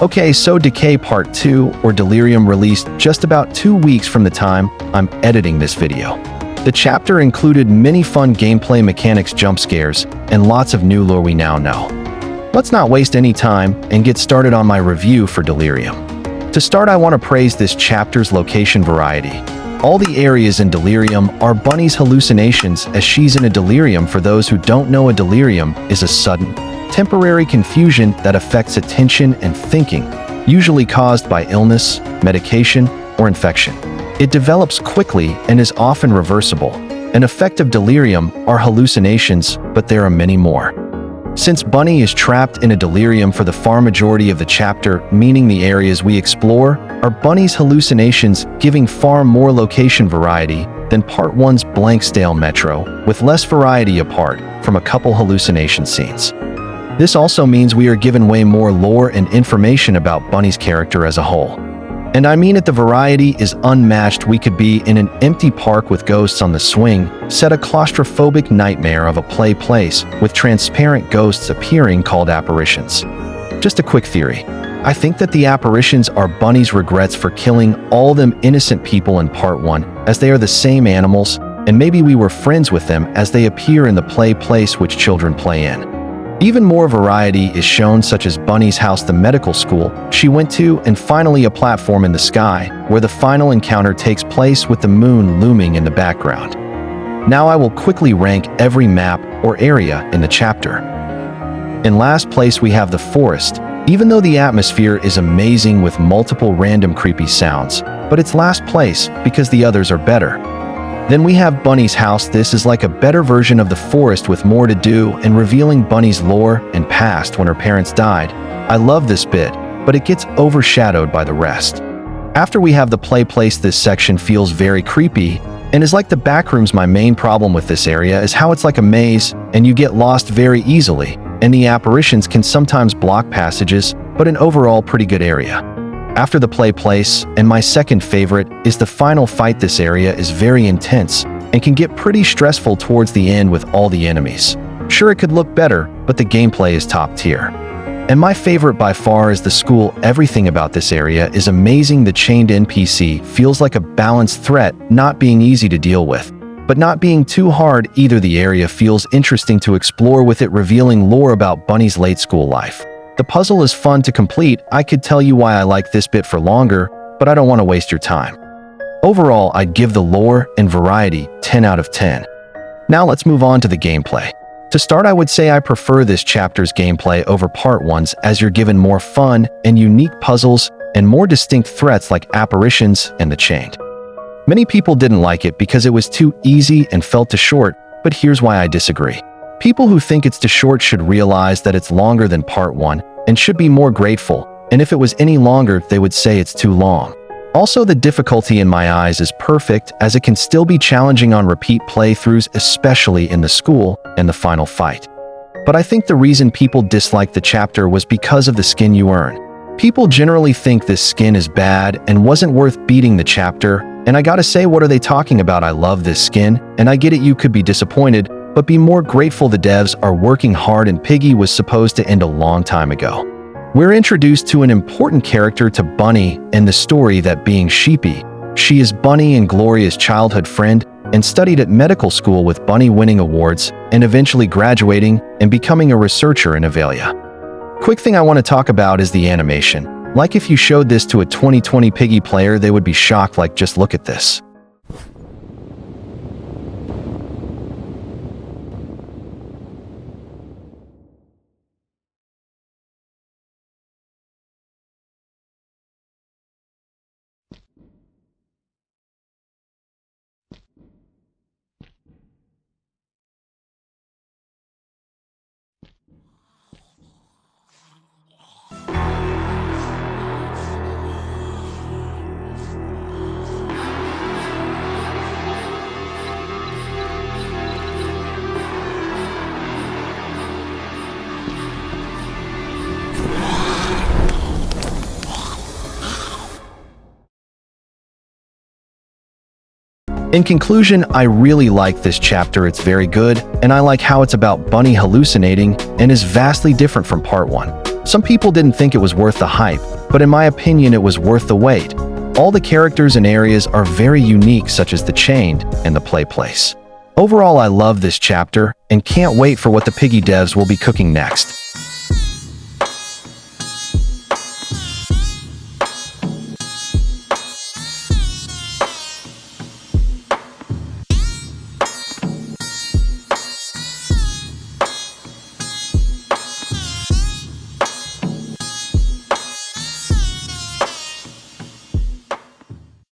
Okay, so Decay Part 2, or Delirium, released just about 2 weeks from the time I'm editing this video. The chapter included many fun gameplay mechanics, jump scares, and lots of new lore we now know. Let's not waste any time and get started on my review for Delirium. To start, I want to praise this chapter's location variety. All the areas in Delirium are Bunny's hallucinations, as she's in a delirium. For those who don't know, a delirium is a sudden, temporary confusion that affects attention and thinking, usually caused by illness, medication, or infection. It develops quickly and is often reversible. An effect of delirium are hallucinations, but there are many more. Since Bunny is trapped in a delirium for the far majority of the chapter, meaning the areas we explore are Bunny's hallucinations, giving far more location variety than Part 1's blank stale metro, with less variety apart from a couple hallucination scenes. This also means we are given way more lore and information about Bunny's character as a whole. And I mean it, the variety is unmatched. We could be in an empty park with ghosts on the swing, set a claustrophobic nightmare of a place with transparent ghosts appearing called apparitions. Just a quick theory. I think that the apparitions are Bunny's regrets for killing all them innocent people in Part 1, as they are the same animals, and maybe we were friends with them as they appear in the place which children play in. Even more variety is shown, such as Bunny's house, the medical school she went to, and finally a platform in the sky, where the final encounter takes place with the moon looming in the background. Now I will quickly rank every map or area in the chapter. In last place we have the forest, even though the atmosphere is amazing with multiple random creepy sounds, but it's last place because the others are better. Then we have Bunny's house. This is like a better version of the forest with more to do and revealing Bunny's lore and past when her parents died. I love this bit, but it gets overshadowed by the rest. After we have the place, this section feels very creepy and is like the backrooms. My main problem with this area is how it's like a maze and you get lost very easily, and the apparitions can sometimes block passages, but an overall pretty good area. After the place, and my second favorite, is the final fight. This area is very intense and can get pretty stressful towards the end with all the enemies. Sure, it could look better, but the gameplay is top tier. And my favorite by far is the school. Everything about this area is amazing. The chained NPC feels like a balanced threat, not being easy to deal with, but not being too hard either. The area feels interesting to explore with it revealing lore about Bunny's late school life. The puzzle is fun to complete. I could tell you why I like this bit for longer, but I don't want to waste your time. Overall, I'd give the lore and variety 10 out of 10. Now let's move on to the gameplay. To start, I would say I prefer this chapter's gameplay over Part 1's, as you're given more fun and unique puzzles and more distinct threats like apparitions and the chained. Many people didn't like it because it was too easy and felt too short, but here's why I disagree. People who think it's too short should realize that it's longer than Part 1 and should be more grateful, and if it was any longer, they would say it's too long. Also, the difficulty in my eyes is perfect, as it can still be challenging on repeat playthroughs, especially in the school and the final fight. But I think the reason people dislike the chapter was because of the skin you earn. People generally think this skin is bad and wasn't worth beating the chapter, and I gotta say, what are they talking about? I love this skin, and I get it, you could be disappointed, but be more grateful. The devs are working hard, and Piggy was supposed to end a long time ago. We're introduced to an important character to Bunny and the story, that being Sheepy. She is Bunny and Gloria's childhood friend and studied at medical school, with Bunny winning awards and eventually graduating and becoming a researcher in Avelia. Quick thing I want to talk about is the animation. Like, if you showed this to a 2020 Piggy player, they would be shocked. Like, just look at this. In conclusion, I really like this chapter. It's very good, and I like how it's about Bunny hallucinating and is vastly different from Part 1. Some people didn't think it was worth the hype, but in my opinion it was worth the wait. All the characters and areas are very unique, such as the Chained and the Play Place. Overall, I love this chapter and can't wait for what the Piggy devs will be cooking next.